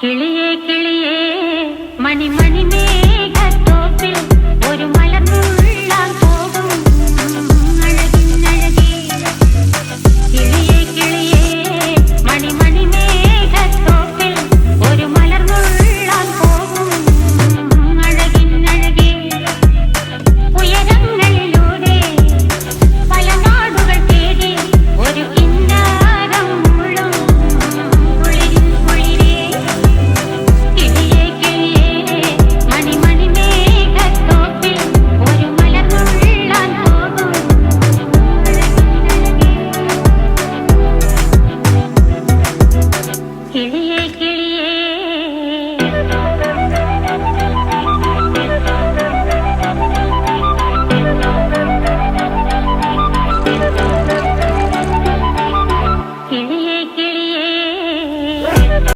കിളിയേ കിളിയേ മണിമണി മേഘത്തോപ്പിൽ ഒരു മലർന്നുള്ളാൻ പോകും അഴകിന്നഴകേ. കിളിയേ കിളിയേ മണിമണി മേഘത്തോപ്പിൽ ഒരു മലർന്നുള്ളാൻ പോകും അഴകിന്നഴകേ. ഉയരങ്ങളിലൂടെ പല നാടുകൾ തേടി ഒരു കിന്നാരം മുള്ളും കുളിരിൻ കുളിരേ. കിളിയേ കിളിയേ മണിമണി മേഘത്തോപ്പിൽ ഒരു മലർന്നുള്ളാൻ പോകും അഴകിന്നഴകേ. കിളിയേ കിളിയേ